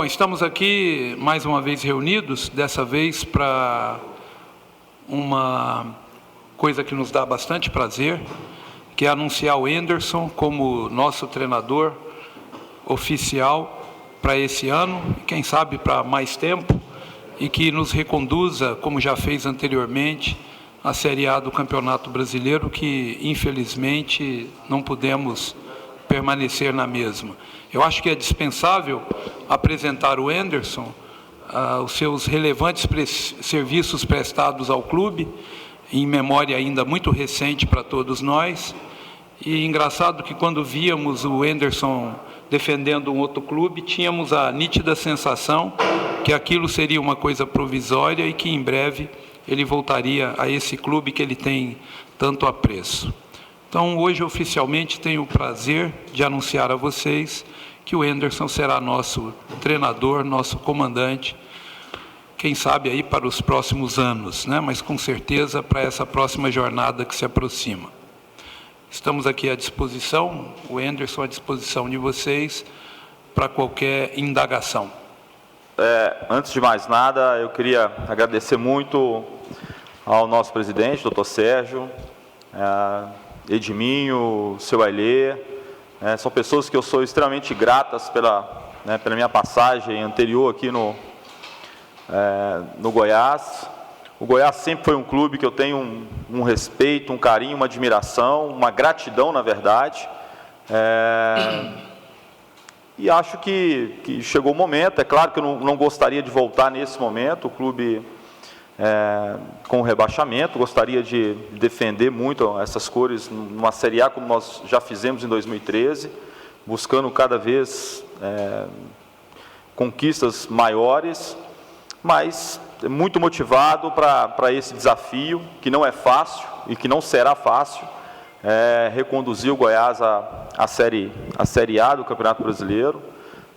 Bom, estamos aqui mais uma vez reunidos, dessa vez para uma coisa que nos dá bastante prazer, que é anunciar o Anderson como nosso treinador oficial para esse ano, e quem sabe para mais tempo, e que nos reconduza, como já fez anteriormente, à Série A do Campeonato Brasileiro, que infelizmente não pudemos permanecer na mesma. Eu acho que é dispensável apresentar o Anderson, os seus relevantes serviços prestados ao clube, em memória ainda muito recente para todos nós. E engraçado que quando víamos o Anderson defendendo um outro clube, tínhamos a nítida sensação que aquilo seria uma coisa provisória e que em breve ele voltaria a esse clube que ele tem tanto apreço. Então, hoje, oficialmente, tenho o prazer de anunciar a vocês que o Anderson será nosso treinador, nosso comandante, quem sabe aí para os próximos anos, né? Mas com certeza para essa próxima jornada que se aproxima. Estamos aqui à disposição, o Anderson à disposição de vocês para qualquer indagação. Antes de mais nada, eu queria agradecer muito ao nosso presidente, doutor Sérgio, Edminho, seu Ailê, são pessoas que eu sou extremamente gratas pela minha passagem anterior aqui no Goiás. O Goiás sempre foi um clube que eu tenho um respeito, um carinho, uma admiração, uma gratidão, na verdade. E acho que chegou o momento. É claro que eu não gostaria de voltar nesse momento, o clube com o rebaixamento, gostaria de defender muito essas cores numa Série A, como nós já fizemos em 2013, buscando cada vez conquistas maiores, mas muito motivado para esse desafio, que não é fácil e que não será fácil, reconduzir o Goiás à Série A do Campeonato Brasileiro.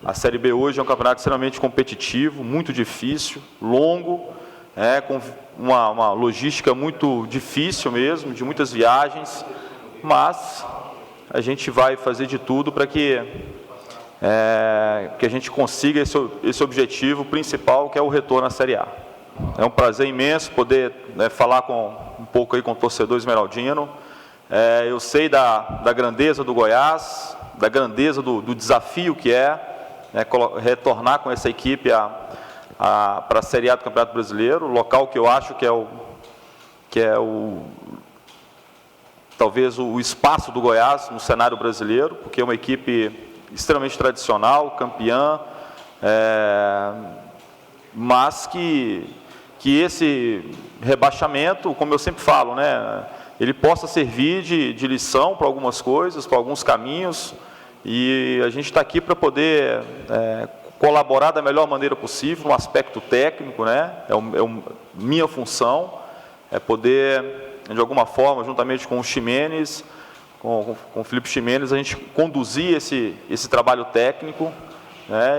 A Série B hoje é um campeonato extremamente competitivo, muito difícil, longo, com uma logística muito difícil mesmo, de muitas viagens, mas a gente vai fazer de tudo para que a gente consiga esse objetivo principal, que é o retorno à Série A. É um prazer imenso poder falar um pouco aí com o torcedor esmeraldino. Eu sei da grandeza do Goiás, da grandeza do desafio que retornar com essa equipe para a Série A do Campeonato Brasileiro, local que eu acho que é talvez o espaço do Goiás no cenário brasileiro, porque é uma equipe extremamente tradicional, campeã, mas que esse rebaixamento, como eu sempre falo, ele possa servir de lição para algumas coisas, para alguns caminhos, e a gente está aqui para poder colaborar da melhor maneira possível, no aspecto técnico, minha função é poder, de alguma forma, juntamente com o Ximenes, com o Felipe Ximenes, a gente conduzir esse trabalho técnico,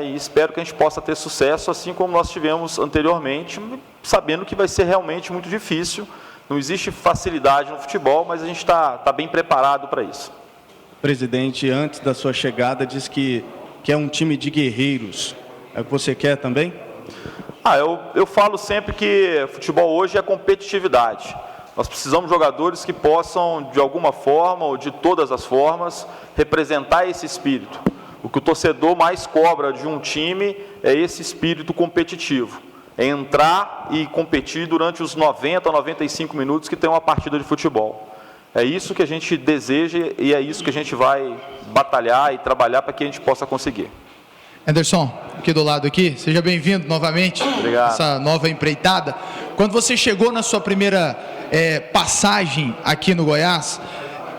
e espero que a gente possa ter sucesso, assim como nós tivemos anteriormente, sabendo que vai ser realmente muito difícil. Não existe facilidade no futebol, mas a gente está bem preparado para isso. O presidente, antes da sua chegada, disse que é um time de guerreiros. É o que você quer também? Eu falo sempre que futebol hoje é competitividade. Nós precisamos de jogadores que possam, de alguma forma, ou de todas as formas, representar esse espírito. O que o torcedor mais cobra de um time é esse espírito competitivo. É entrar e competir durante os 90 a 95 minutos que tem uma partida de futebol. É isso que a gente deseja e é isso que a gente vai batalhar e trabalhar para que a gente possa conseguir. Anderson, aqui do lado aqui, seja bem-vindo novamente. Obrigado. Essa nova empreitada. Quando você chegou na sua primeira passagem aqui no Goiás,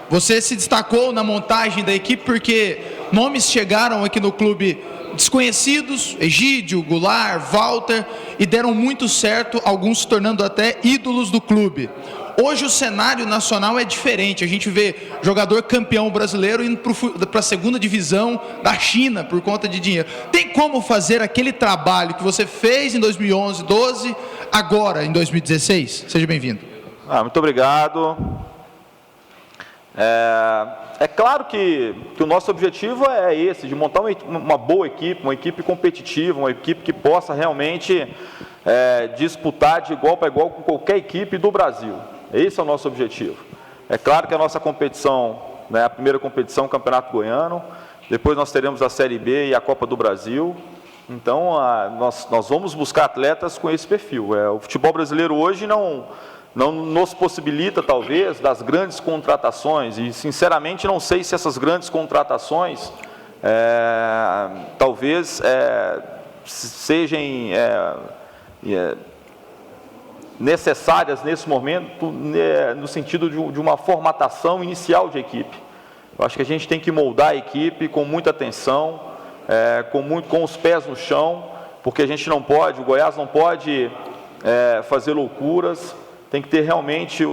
você se destacou na montagem da equipe porque nomes chegaram aqui no clube desconhecidos, Egídio, Goulart, Walter, e deram muito certo, alguns se tornando até ídolos do clube. Hoje o cenário nacional é diferente, a gente vê jogador campeão brasileiro indo para a segunda divisão da China por conta de dinheiro. Tem como fazer aquele trabalho que você fez em 2011, 12, agora em 2016? Seja bem-vindo. Muito obrigado. É claro que o nosso objetivo é esse, de montar uma boa equipe, uma equipe competitiva, uma equipe que possa realmente disputar de igual para igual com qualquer equipe do Brasil. Esse é o nosso objetivo. É claro que a nossa competição, né, a primeira competição é o Campeonato Goiano, depois nós teremos a Série B e a Copa do Brasil. Então, nós vamos buscar atletas com esse perfil. O futebol brasileiro hoje não nos possibilita, talvez, das grandes contratações, e, sinceramente, não sei se essas grandes contratações, talvez, sejam necessárias nesse momento, no sentido de uma formatação inicial de equipe. Eu acho que a gente tem que moldar a equipe com muita atenção, com os pés no chão, porque a gente não pode, o Goiás não pode fazer loucuras, tem que ter realmente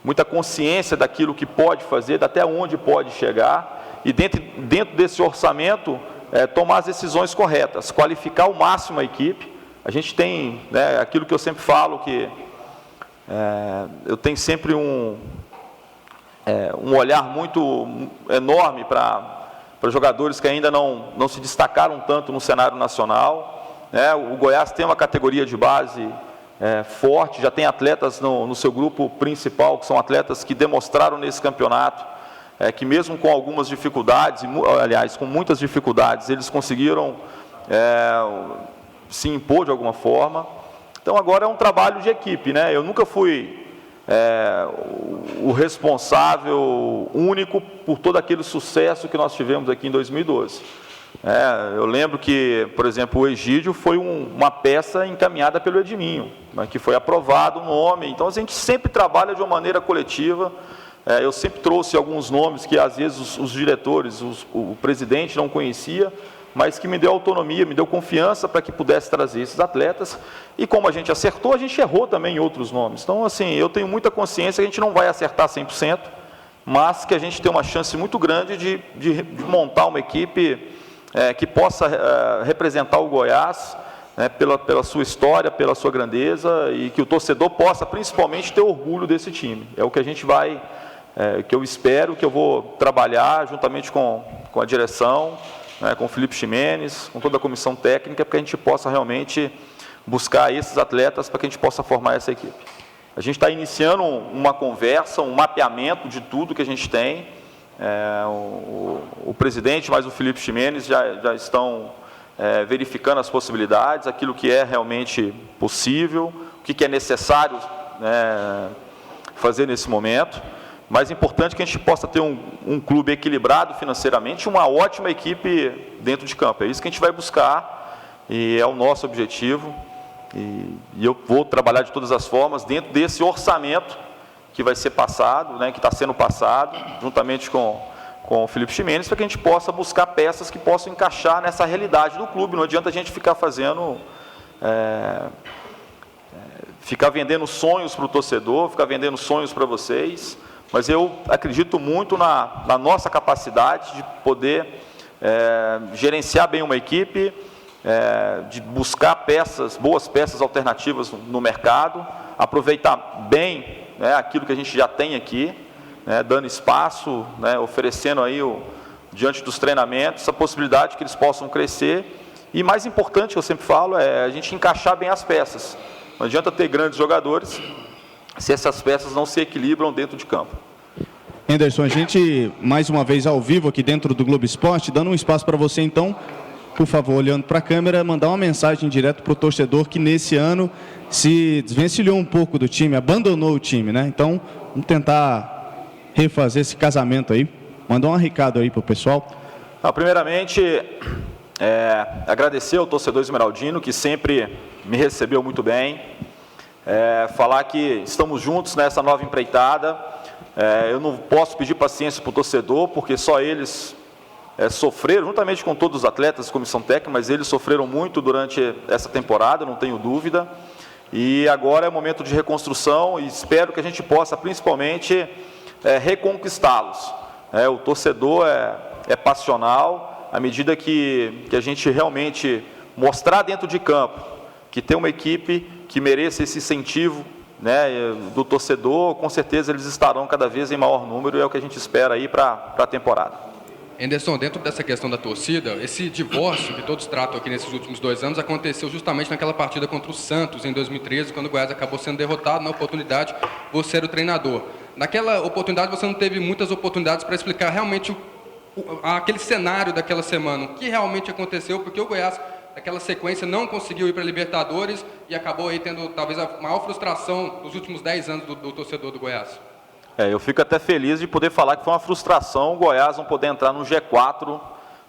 muita consciência daquilo que pode fazer, até onde pode chegar, e dentro desse orçamento, tomar as decisões corretas, qualificar ao máximo a equipe. A gente tem, né, aquilo que eu sempre falo, que eu tenho sempre um olhar muito enorme para jogadores que ainda não se destacaram tanto no cenário nacional. O Goiás tem uma categoria de base forte, já tem atletas no seu grupo principal, que são atletas que demonstraram nesse campeonato, que mesmo com algumas dificuldades, aliás, com muitas dificuldades, eles conseguiram se impor de alguma forma. Então agora é um trabalho de equipe, né? Eu nunca fui o responsável único por todo aquele sucesso que nós tivemos aqui em 2012. Eu lembro que, por exemplo, o Egídio foi uma peça encaminhada pelo Edminho, que foi aprovado um nome. Então a gente sempre trabalha de uma maneira coletiva. Eu sempre trouxe alguns nomes que às vezes os diretores, o presidente não conhecia, mas que me deu autonomia, me deu confiança para que pudesse trazer esses atletas. E como a gente acertou, a gente errou também em outros nomes. Então, assim, eu tenho muita consciência que a gente não vai acertar 100%, mas que a gente tem uma chance muito grande de montar uma equipe que possa representar o Goiás, né, pela sua história, pela sua grandeza, e que o torcedor possa principalmente ter orgulho desse time. É o que a gente vai, que eu espero, que eu vou trabalhar juntamente com a direção, com o Felipe Ximenes, com toda a comissão técnica, para que a gente possa realmente buscar esses atletas, para que a gente possa formar essa equipe. A gente está iniciando uma conversa, um mapeamento de tudo que a gente tem. O presidente, mais o Felipe Ximenes, já estão verificando as possibilidades, aquilo que é realmente possível, o que é necessário fazer nesse momento. Mais importante que a gente possa ter um clube equilibrado financeiramente, uma ótima equipe dentro de campo. É isso que a gente vai buscar e é o nosso objetivo. E eu vou trabalhar de todas as formas dentro desse orçamento que vai ser passado, né, que está sendo passado, juntamente com o Felipe Ximenes, para que a gente possa buscar peças que possam encaixar nessa realidade do clube. Não adianta a gente ficar ficar vendendo sonhos para o torcedor, ficar vendendo sonhos para vocês. Mas eu acredito muito na nossa capacidade de poder gerenciar bem uma equipe, de buscar boas peças alternativas no mercado, aproveitar bem, né, aquilo que a gente já tem aqui, né, dando espaço, né, oferecendo aí, diante dos treinamentos, a possibilidade que eles possam crescer. E mais importante, que eu sempre falo, é a gente encaixar bem as peças. Não adianta ter grandes jogadores se essas peças não se equilibram dentro de campo. Henderson, a gente, mais uma vez ao vivo aqui dentro do Globo Esporte, dando um espaço para você, então, por favor, olhando para a câmera, mandar uma mensagem direto para o torcedor que nesse ano se desvencilhou um pouco do time, abandonou o time, né? Então, vamos tentar refazer esse casamento aí. Mandar um recado aí para o pessoal. Primeiramente, agradecer ao torcedor esmeraldino, que sempre me recebeu muito bem. Falar que estamos juntos nessa nova empreitada. Eu não posso pedir paciência para o torcedor, porque só eles sofreram, juntamente com todos os atletas da comissão técnica, mas eles sofreram muito durante essa temporada, não tenho dúvida. E agora é momento de reconstrução e espero que a gente possa, principalmente, reconquistá-los. O torcedor é passional, à medida que a gente realmente mostrar dentro de campo que tem uma equipe que mereça esse incentivo né, do torcedor, com certeza eles estarão cada vez em maior número, e é o que a gente espera aí para a temporada. Anderson, dentro dessa questão da torcida, esse divórcio que todos tratam aqui nesses últimos 2 anos aconteceu justamente naquela partida contra o Santos, em 2013, quando o Goiás acabou sendo derrotado. Na oportunidade, você era o treinador. Naquela oportunidade, você não teve muitas oportunidades para explicar realmente aquele cenário daquela semana, o que realmente aconteceu, porque o Goiás, naquela sequência, não conseguiu ir para a Libertadores e acabou aí tendo talvez a maior frustração dos últimos 10 anos do torcedor do Goiás. Eu fico até feliz de poder falar que foi uma frustração o Goiás não poder entrar no G4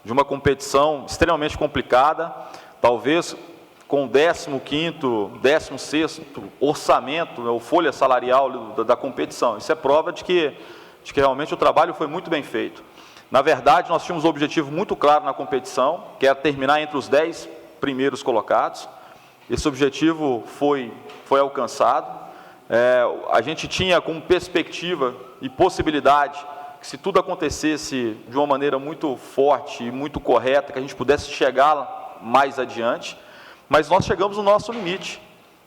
de uma competição extremamente complicada, talvez com o 15º, 16º orçamento, ou folha salarial da competição. Isso é prova de que realmente o trabalho foi muito bem feito. Na verdade, nós tínhamos um objetivo muito claro na competição, que era terminar entre os 10 primeiros colocados. Esse objetivo foi alcançado. A gente tinha como perspectiva e possibilidade que, se tudo acontecesse de uma maneira muito forte e muito correta, que a gente pudesse chegar mais adiante, mas nós chegamos no nosso limite.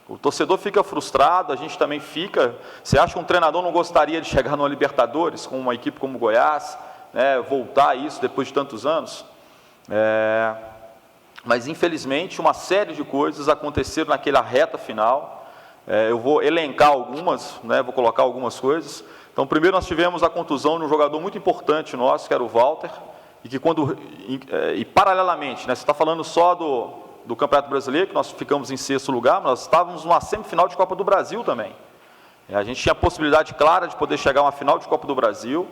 O torcedor fica frustrado, a gente também fica. Você acha que um treinador não gostaria de chegar numa Libertadores com uma equipe como o Goiás, né, voltar a isso depois de tantos anos? Mas, infelizmente, uma série de coisas aconteceram naquela reta final. Eu vou elencar algumas, né, vou colocar algumas coisas. Então, primeiro nós tivemos a contusão de um jogador muito importante nosso, que era o Walter, e paralelamente, né, você está falando só do Campeonato Brasileiro, que nós ficamos em 6º lugar, mas nós estávamos numa semifinal de Copa do Brasil também. A gente tinha a possibilidade clara de poder chegar a uma final de Copa do Brasil,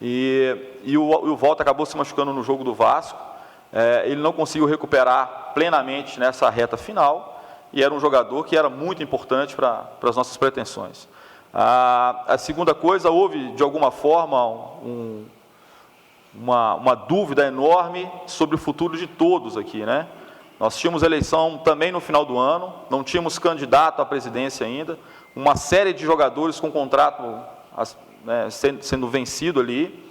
e o Walter acabou se machucando no jogo do Vasco. Ele não conseguiu recuperar plenamente nessa reta final, e era um jogador que era muito importante para as nossas pretensões. A segunda coisa, houve de alguma forma uma dúvida enorme sobre o futuro de todos aqui, né? Nós tínhamos eleição também no final do ano, não tínhamos candidato à presidência ainda, uma série de jogadores com contrato, né, sendo vencido ali,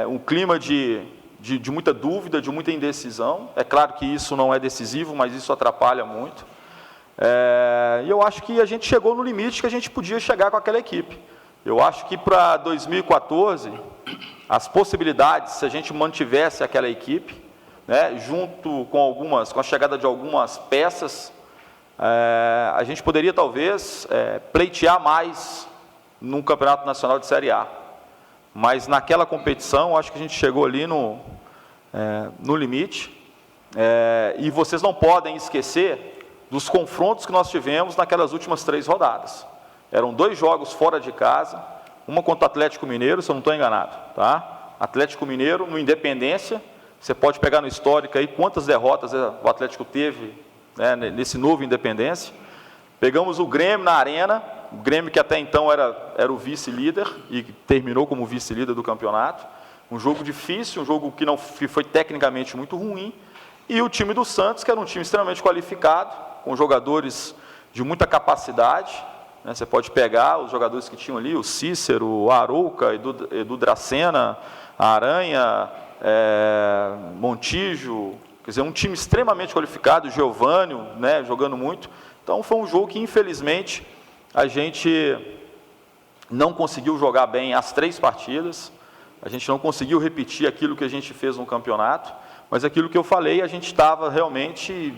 um clima de muita dúvida, de muita indecisão. É claro que isso não é decisivo, mas isso atrapalha muito. E eu acho que a gente chegou no limite que a gente podia chegar com aquela equipe. Eu acho que para 2014, as possibilidades, se a gente mantivesse aquela equipe, né, junto com a chegada de algumas peças, a gente poderia talvez pleitear mais num Campeonato Nacional de Série A. Mas naquela competição, acho que a gente chegou ali no limite. E vocês não podem esquecer dos confrontos que nós tivemos naquelas últimas 3 rodadas. Eram 2 jogos fora de casa, uma contra o Atlético Mineiro, se eu não estou enganado, tá? Atlético Mineiro, no Independência, você pode pegar no histórico aí quantas derrotas o Atlético teve, né, nesse novo Independência. Pegamos o Grêmio na Arena, o Grêmio que até então era o vice-líder e terminou como vice-líder do campeonato. Um jogo difícil, um jogo que foi tecnicamente muito ruim. E o time do Santos, que era um time extremamente qualificado, com jogadores de muita capacidade, né? Você pode pegar os jogadores que tinham ali, o Cícero, o Arouca, Edu Dracena, a Aranha, Montijo, quer dizer, um time extremamente qualificado, o Giovânio, né, jogando muito. Então foi um jogo que, infelizmente, a gente não conseguiu jogar bem as 3 partidas, a gente não conseguiu repetir aquilo que a gente fez no campeonato, mas aquilo que eu falei, a gente estava realmente,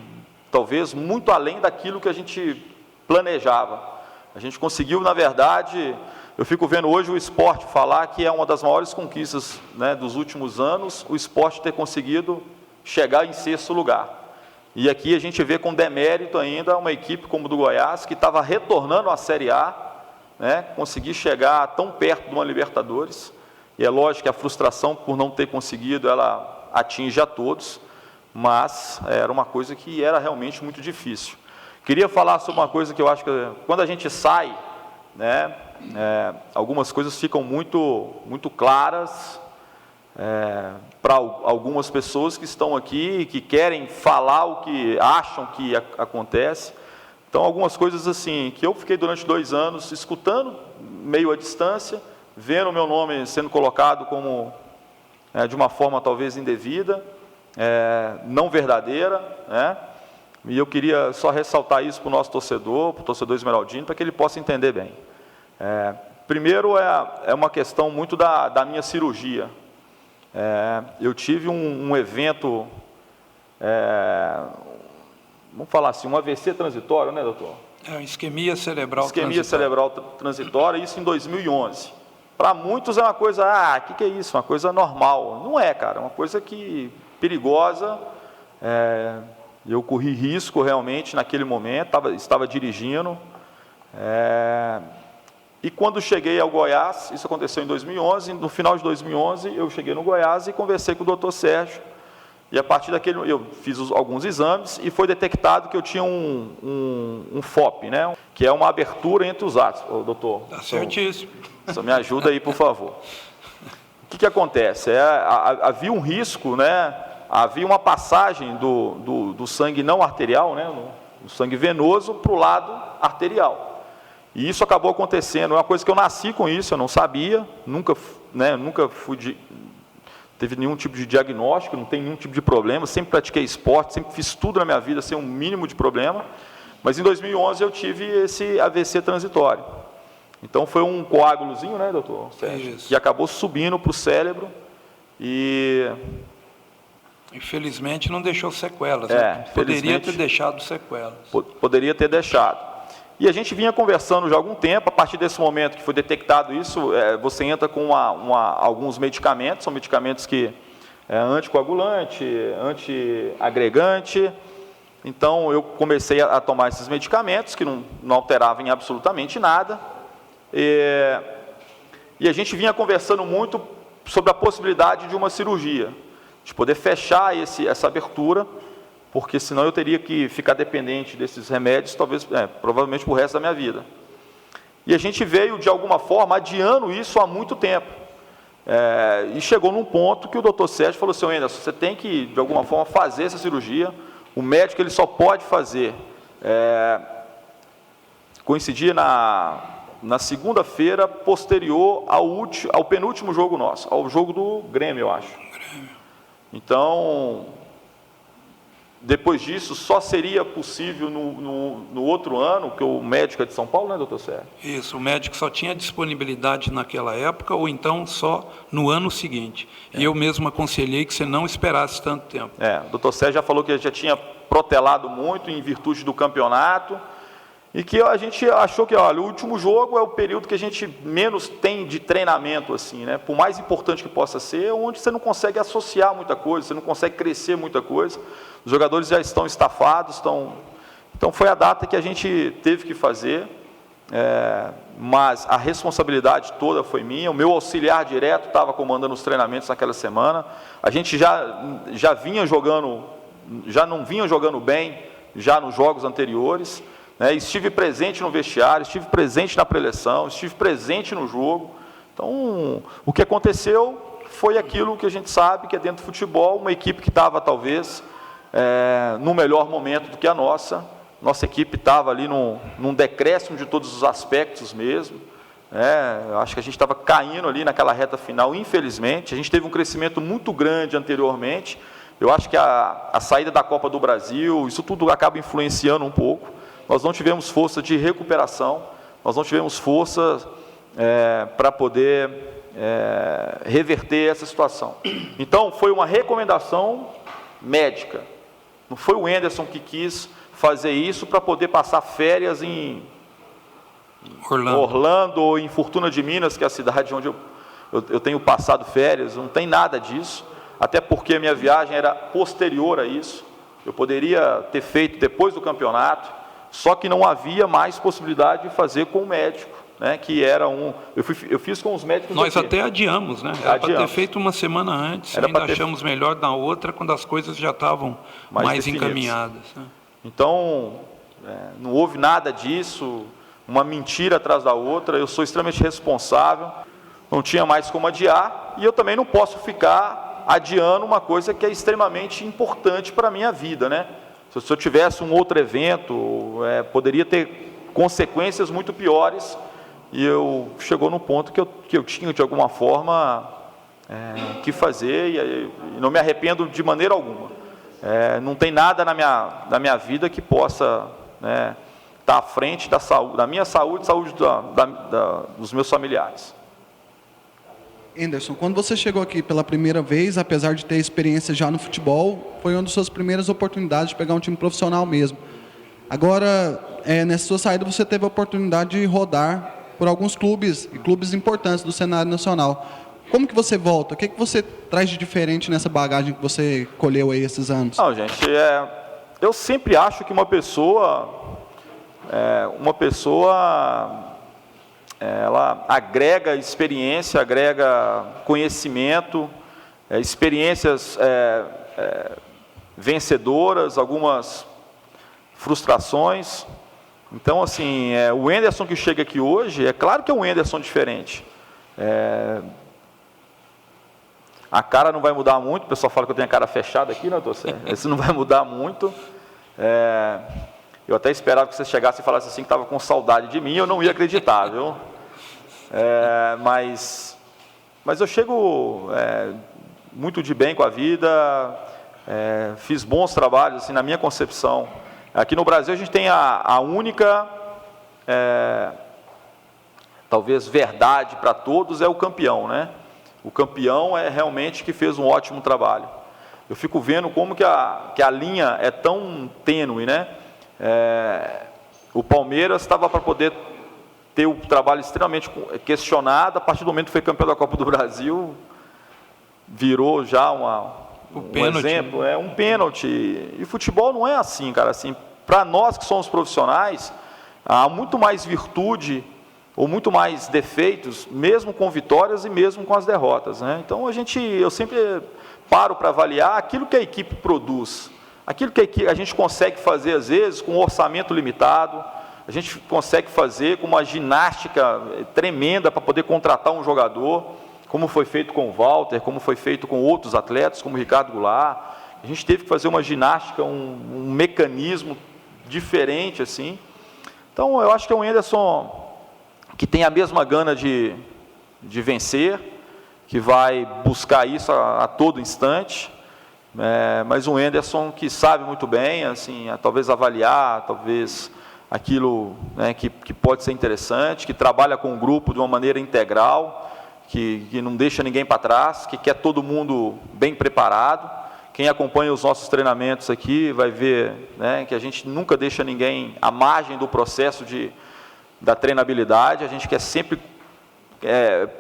talvez, muito além daquilo que a gente planejava. A gente conseguiu, na verdade, eu fico vendo hoje o Sport falar que é uma das maiores conquistas, né, dos últimos anos, o Sport ter conseguido chegar em 6º lugar. E aqui a gente vê com demérito ainda uma equipe como do Goiás, que estava retornando à Série A, né, conseguir chegar tão perto de uma Libertadores. E é lógico que a frustração por não ter conseguido, ela atinge a todos, mas era uma coisa que era realmente muito difícil. Queria falar sobre uma coisa que eu acho que, quando a gente sai, né, algumas coisas ficam muito claras para algumas pessoas que estão aqui, que querem falar o que acham que acontece. Então, algumas coisas assim, que eu fiquei durante 2 anos escutando, meio à distância, vendo o meu nome sendo colocado como, de uma forma talvez indevida, não verdadeira, né? E eu queria só ressaltar isso para o nosso torcedor, para o torcedor esmeraldino, para que ele possa entender bem. Primeiro, é uma questão muito da minha cirurgia. Eu tive um evento, vamos falar assim, um AVC transitório, né, doutor? Isquemia cerebral transitória, isso em 2011. Para muitos é uma coisa, o que é isso? Uma coisa normal. Não é, cara, é uma coisa perigosa. Eu corri risco realmente naquele momento, estava dirigindo. E quando cheguei ao Goiás, isso aconteceu em 2011, no final de 2011 eu cheguei no Goiás e conversei com o doutor Sérgio. E a partir daquele, eu fiz alguns exames e foi detectado que eu tinha um FOP, né? Que é uma abertura entre os átomos. Doutor, está certíssimo. Só me ajuda aí, por favor. O que acontece? Havia um risco, né? Havia uma passagem do sangue não arterial, né? Do sangue venoso para o lado arterial. E isso acabou acontecendo. É uma coisa que eu nasci com isso, eu não sabia, nunca teve nenhum tipo de diagnóstico, não tem nenhum tipo de problema, sempre pratiquei esporte, sempre fiz tudo na minha vida sem um mínimo de problema, mas em 2011 eu tive esse AVC transitório. Então foi um coágulozinho, né, doutor Sérgio? Isso. Que acabou subindo para o cérebro e... Infelizmente não deixou sequelas, né? Poderia ter deixado sequelas. Poderia ter deixado. E a gente vinha conversando já há algum tempo, a partir desse momento que foi detectado isso, você entra com alguns medicamentos, são medicamentos que anticoagulante, antiagregante. Então eu comecei a tomar esses medicamentos, que não alteravam em absolutamente nada. E a gente vinha conversando muito sobre a possibilidade de uma cirurgia, de poder fechar essa abertura, porque senão eu teria que ficar dependente desses remédios, provavelmente para o resto da minha vida. E a gente veio, de alguma forma, adiando isso há muito tempo. E chegou num ponto que o doutor Sérgio falou assim: Anderson, você tem que, de alguma forma, fazer essa cirurgia. O médico ele só pode fazer. Coincidia na segunda-feira posterior ao penúltimo jogo nosso, ao jogo do Grêmio, eu acho. Então... Depois disso, só seria possível no outro ano, que o médico é de São Paulo, né, doutor Sérgio? Isso, o médico só tinha disponibilidade naquela época, ou então só no ano seguinte. E eu mesmo aconselhei que você não esperasse tanto tempo. O doutor Sérgio já falou que já tinha protelado muito em virtude do campeonato, e que a gente achou que, olha, o último jogo é o período que a gente menos tem de treinamento, assim, né? Por mais importante que possa ser, onde você não consegue associar muita coisa, você não consegue crescer muita coisa. Os jogadores já estão estafados, então foi a data que a gente teve que fazer, mas a responsabilidade toda foi minha. O meu auxiliar direto estava comandando os treinamentos naquela semana. A gente já vinha jogando, já não vinha jogando bem, já nos jogos anteriores. Estive presente no vestiário, estive presente na preleção, estive presente no jogo. Então, o que aconteceu foi aquilo que a gente sabe, que é dentro do futebol, uma equipe que estava, talvez, no melhor momento do que a nossa. Nossa equipe estava ali num decréscimo de todos os aspectos mesmo. Eu acho que a gente estava caindo ali naquela reta final, infelizmente. A gente teve um crescimento muito grande anteriormente. Eu acho que a saída da Copa do Brasil, isso tudo acaba influenciando um pouco. Nós não tivemos força de recuperação, nós não tivemos força para poder reverter essa situação. Então, foi uma recomendação médica. Não foi o Anderson que quis fazer isso para poder passar férias em Orlando ou em Fortuna de Minas, que é a cidade onde eu tenho passado férias. Não tem nada disso, até porque a minha viagem era posterior a isso. Eu poderia ter feito depois do campeonato, só que não havia mais possibilidade de fazer com o médico, né, que era eu fiz com os médicos... Nós até adiamos, né? Era para ter feito uma semana antes, ainda achamos melhor na outra, quando as coisas já estavam mais encaminhadas. Né? Então, não houve nada disso, uma mentira atrás da outra. Eu sou extremamente responsável, não tinha mais como adiar, e eu também não posso ficar adiando uma coisa que é extremamente importante para a minha vida, né? Se eu tivesse um outro evento, poderia ter consequências muito piores, e chegou num ponto que eu tinha, de alguma forma, que fazer, e não me arrependo de maneira alguma. não tem nada na minha vida que possa, né, estar à frente da minha saúde dos meus familiares. Anderson, quando você chegou aqui pela primeira vez, apesar de ter experiência já no futebol, foi uma das suas primeiras oportunidades de pegar um time profissional mesmo. Agora, nessa sua saída, você teve a oportunidade de rodar por alguns clubes, e clubes importantes do cenário nacional. Como que você volta? O que você traz de diferente nessa bagagem que você colheu aí esses anos? Não, gente, eu sempre acho que uma pessoa ela agrega experiência, agrega conhecimento, experiências vencedoras, algumas frustrações. Então, assim, o Anderson que chega aqui hoje, é claro que é um Anderson diferente. A cara não vai mudar muito, o pessoal fala que eu tenho a cara fechada aqui, né, doutor? Esse não vai mudar muito. Eu até esperava que você chegasse e falasse assim que estava com saudade de mim, eu não ia acreditar, viu? Mas eu chego muito de bem com a vida, fiz bons trabalhos, assim, na minha concepção. Aqui no Brasil a gente tem a única, talvez, verdade para todos é o campeão, né? O campeão é realmente que fez um ótimo trabalho. Eu fico vendo como que a linha é tão tênue, né? O Palmeiras estava para poder ter o trabalho extremamente questionado, a partir do momento que foi campeão da Copa do Brasil, virou já um exemplo, um pênalti. E futebol não é assim, cara. Assim, para nós que somos profissionais, há muito mais virtude ou muito mais defeitos, mesmo com vitórias e mesmo com as derrotas, né? Então eu sempre paro para avaliar aquilo que a equipe produz, aquilo que a gente consegue fazer às vezes com um orçamento limitado, a gente consegue fazer com uma ginástica tremenda para poder contratar um jogador, como foi feito com o Walter, como foi feito com outros atletas, como o Ricardo Goulart. A gente teve que fazer uma ginástica, um mecanismo diferente, assim. Então, eu acho que é um Anderson que tem a mesma gana de vencer, que vai buscar isso a todo instante, mas um Anderson que sabe muito bem, assim, talvez avaliar, talvez aquilo, né, que pode ser interessante, que trabalha com o grupo de uma maneira integral, que não deixa ninguém para trás, que quer todo mundo bem preparado. Quem acompanha os nossos treinamentos aqui vai ver, né, que a gente nunca deixa ninguém à margem do processo da treinabilidade. A gente quer sempre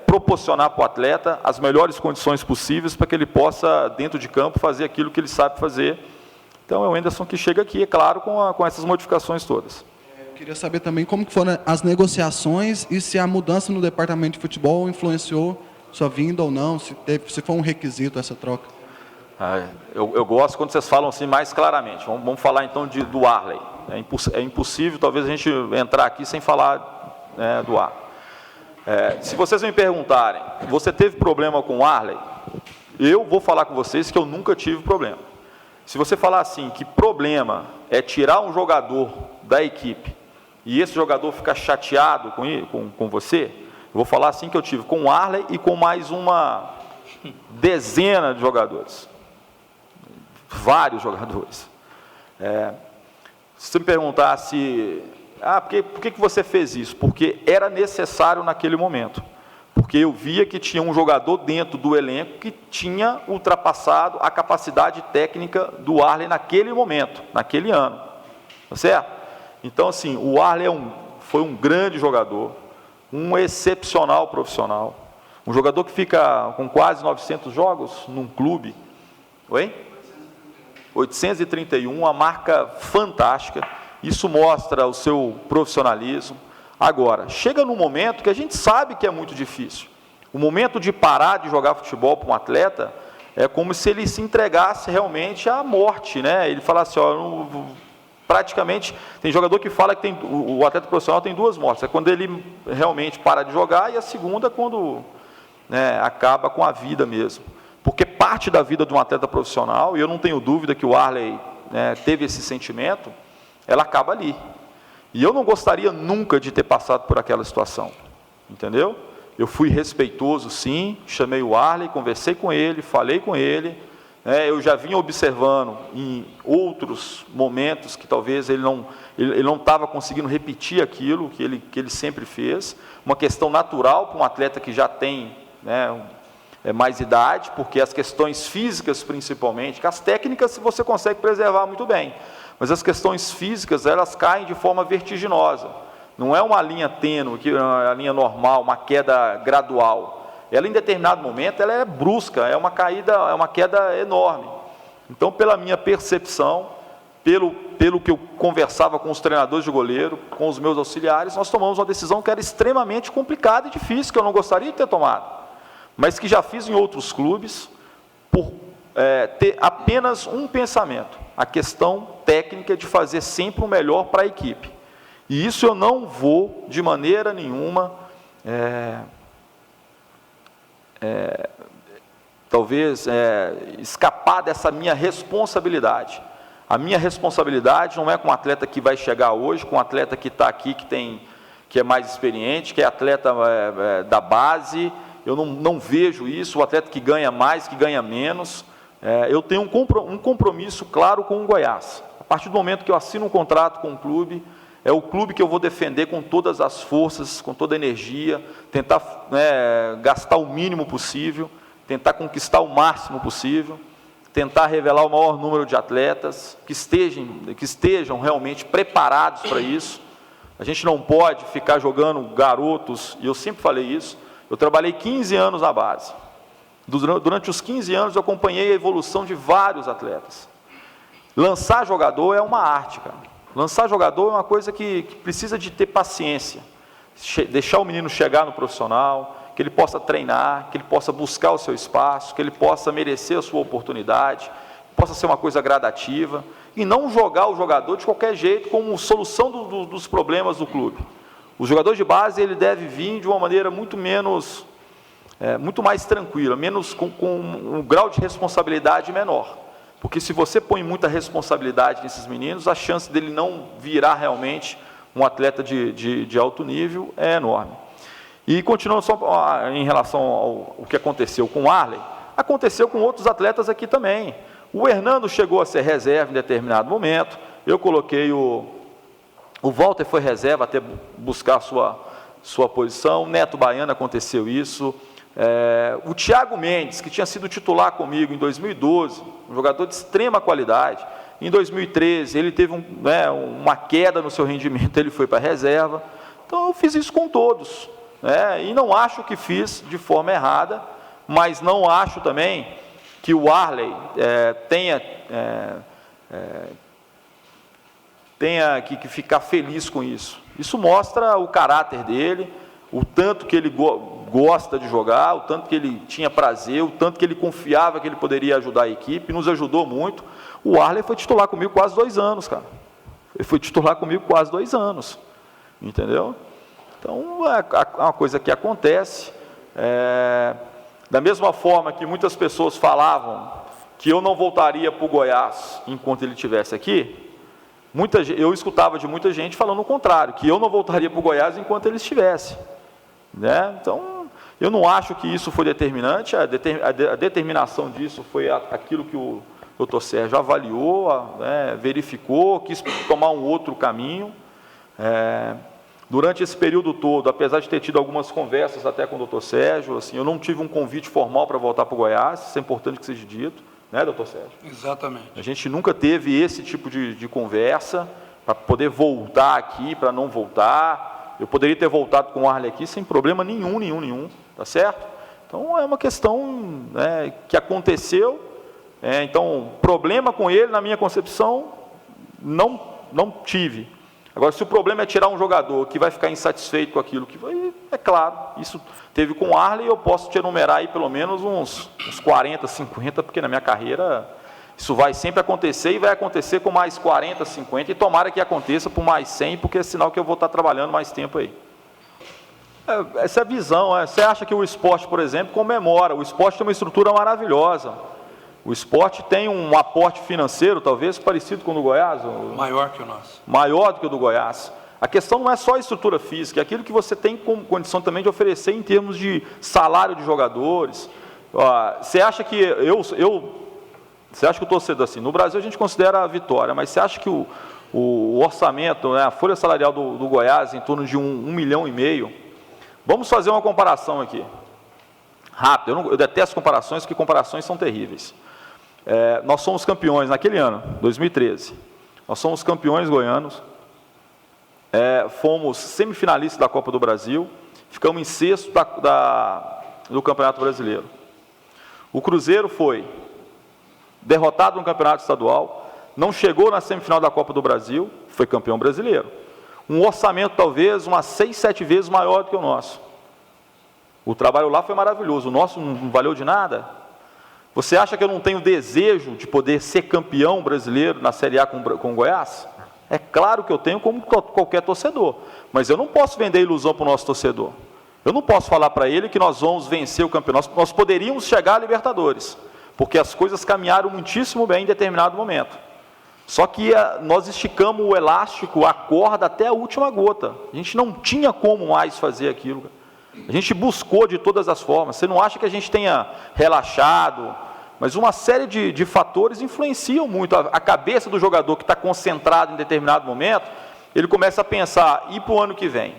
proporcionar para o atleta as melhores condições possíveis para que ele possa, dentro de campo, fazer aquilo que ele sabe fazer. Então, é o Anderson que chega aqui, é claro, com essas modificações todas. Eu queria saber também como que foram as negociações e se a mudança no departamento de futebol influenciou sua vinda ou não, se foi um requisito essa troca. Eu gosto quando vocês falam assim mais claramente. Vamos falar então do Arley. É impossível talvez a gente entrar aqui sem falar, né, do Arley. Se vocês me perguntarem, você teve problema com o Arley? Eu vou falar com vocês que eu nunca tive problema. Se você falar assim, que problema é tirar um jogador da equipe e esse jogador ficar chateado com você, eu vou falar assim que eu tive com o Arley e com mais uma dezena de jogadores. Vários jogadores. Se você me perguntasse, por que você fez isso? Porque era necessário naquele momento. Porque eu via que tinha um jogador dentro do elenco que tinha ultrapassado a capacidade técnica do Arley naquele momento, naquele ano. Tá certo? Então, assim, o Arley foi um grande jogador, um excepcional profissional, um jogador que fica com quase 900 jogos num clube. Oi? 831, uma marca fantástica. Isso mostra o seu profissionalismo. Agora, chega num momento que a gente sabe que é muito difícil. O momento de parar de jogar futebol para um atleta é como se ele se entregasse realmente à morte, né? Ele falasse, praticamente, tem jogador que fala que o atleta profissional tem duas mortes. É quando ele realmente para de jogar e a segunda quando, né, acaba com a vida mesmo. Porque parte da vida de um atleta profissional, e eu não tenho dúvida que o Arley, né, teve esse sentimento, ela acaba ali. E eu não gostaria nunca de ter passado por aquela situação, entendeu? Eu fui respeitoso, sim, chamei o Arley, conversei com ele, falei com ele, eu já vinha observando em outros momentos que talvez ele não estava conseguindo repetir aquilo que ele sempre fez, uma questão natural para um atleta que já tem, né, mais idade, porque as questões físicas principalmente, que as técnicas você consegue preservar muito bem, mas as questões físicas elas caem de forma vertiginosa, não é uma linha tênue, uma linha normal, uma queda gradual. Ela, em determinado momento, ela é brusca, é uma queda enorme. Então, pela minha percepção, pelo que eu conversava com os treinadores de goleiro, com os meus auxiliares, nós tomamos uma decisão que era extremamente complicada e difícil, que eu não gostaria de ter tomado, mas que já fiz em outros clubes, por ter apenas um pensamento, a questão técnica de fazer sempre o melhor para a equipe. E isso eu não vou, de maneira nenhuma, talvez escapar dessa minha responsabilidade. A minha responsabilidade não é com o atleta que vai chegar hoje, com o atleta que está aqui, que é mais experiente, que é atleta da base. Eu não vejo isso, o atleta que ganha mais, que ganha menos. Eu tenho um compromisso claro com o Goiás. A partir do momento que eu assino um contrato com o clube, é o clube que eu vou defender com todas as forças, com toda a energia, tentar gastar o mínimo possível, tentar conquistar o máximo possível, tentar revelar o maior número de atletas que estejam realmente preparados para isso. A gente não pode ficar jogando garotos, e eu sempre falei isso, eu trabalhei 15 anos na base. Durante os 15 anos eu acompanhei a evolução de vários atletas. Lançar jogador é uma arte, cara. Lançar jogador é uma coisa que precisa de ter paciência, deixar o menino chegar no profissional, que ele possa treinar, que ele possa buscar o seu espaço, que ele possa merecer a sua oportunidade, que possa ser uma coisa gradativa, e não jogar o jogador de qualquer jeito como solução dos problemas do clube. O jogador de base ele deve vir de uma maneira muito mais tranquila, com um grau de responsabilidade menor. Porque se você põe muita responsabilidade nesses meninos, a chance dele não virar realmente um atleta de alto nível é enorme. E continuando só em relação ao que aconteceu com o Arley, aconteceu com outros atletas aqui também. O Hernando chegou a ser reserva em determinado momento, eu coloquei o Walter foi reserva até buscar a sua posição, o Neto Baiano aconteceu isso. O Thiago Mendes, que tinha sido titular comigo em 2012, um jogador de extrema qualidade, em 2013 ele teve uma queda no seu rendimento, ele foi para a reserva. Então eu fiz isso com todos, e não acho que fiz de forma errada, mas não acho também que o Arley tenha que ficar feliz com isso. Isso mostra o caráter dele, o tanto que ele gosta de jogar, o tanto que ele tinha prazer, o tanto que ele confiava que ele poderia ajudar a equipe, nos ajudou muito. O Arley foi titular comigo quase 2 anos, cara. Ele foi titular comigo quase 2 anos, entendeu? Então, é uma coisa que acontece. Da mesma forma que muitas pessoas falavam que eu não voltaria para o Goiás enquanto ele estivesse aqui, eu escutava de muita gente falando o contrário, que eu não voltaria para o Goiás enquanto ele estivesse. Então, eu não acho que isso foi determinante, a determinação disso foi aquilo que o doutor Sérgio avaliou, verificou, quis tomar um outro caminho. Durante esse período todo, apesar de ter tido algumas conversas até com o doutor Sérgio, assim, eu não tive um convite formal para voltar para o Goiás, isso é importante que seja dito, né, doutor Sérgio? Exatamente. A gente nunca teve esse tipo de conversa para poder voltar aqui, para não voltar. Eu poderia ter voltado com o Arley aqui sem problema nenhum, tá certo? Então, é uma questão que aconteceu. Então, problema com ele, na minha concepção, não tive. Agora, se o problema é tirar um jogador que vai ficar insatisfeito com aquilo que vai, é claro, isso teve com o Arley, eu posso te enumerar aí pelo menos uns 40, 50, porque na minha carreira isso vai sempre acontecer e vai acontecer com mais 40, 50, e tomara que aconteça por mais 100, porque é sinal que eu vou estar trabalhando mais tempo aí. Essa é a visão, você acha que o esporte, por exemplo, comemora, o esporte tem uma estrutura maravilhosa, o esporte tem um aporte financeiro, talvez, parecido com o do Goiás? Maior que o nosso. Maior do que o do Goiás. A questão não é só a estrutura física, é aquilo que você tem condição também de oferecer em termos de salário de jogadores. Você acha que Você acha que o torcedor, assim, no Brasil a gente considera a vitória, mas você acha que o orçamento, né, a folha salarial do Goiás em torno de 1,5 milhão, vamos fazer uma comparação aqui, rápido, eu detesto comparações, porque comparações são terríveis. Nós somos campeões naquele ano, 2013, nós somos campeões goianos, fomos semifinalistas da Copa do Brasil, ficamos em sexto do Campeonato Brasileiro. O Cruzeiro foi derrotado no Campeonato Estadual, não chegou na semifinal da Copa do Brasil, foi campeão brasileiro. Um orçamento talvez umas 6, 7 vezes maior do que o nosso. O trabalho lá foi maravilhoso, o nosso não valeu de nada. Você acha que eu não tenho desejo de poder ser campeão brasileiro na Série A com o Goiás? É claro que eu tenho, como qualquer torcedor, mas eu não posso vender ilusão para o nosso torcedor. Eu não posso falar para ele que nós vamos vencer o campeonato. Nós poderíamos chegar à Libertadores, porque as coisas caminharam muitíssimo bem em determinado momento. Só que nós esticamos o elástico, a corda até a última gota. A gente não tinha como mais fazer aquilo. A gente buscou de todas as formas. Você não acha que a gente tenha relaxado, mas uma série de fatores influenciam muito. A cabeça do jogador que está concentrado em determinado momento, ele começa a pensar, e para o ano que vem?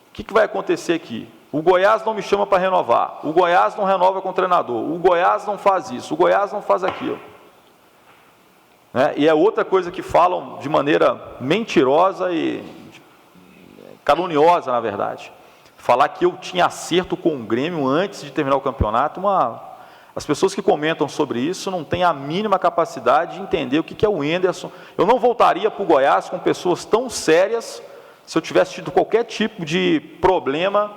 O que vai acontecer aqui? O Goiás não me chama para renovar, o Goiás não renova com o treinador, o Goiás não faz isso, o Goiás não faz aquilo. E é outra coisa que falam de maneira mentirosa e caluniosa, na verdade. Falar que eu tinha acerto com o Grêmio antes de terminar o campeonato, as pessoas que comentam sobre isso não têm a mínima capacidade de entender o que é o Henderson. Eu não voltaria para o Goiás com pessoas tão sérias se eu tivesse tido qualquer tipo de problema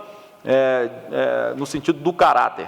no sentido do caráter.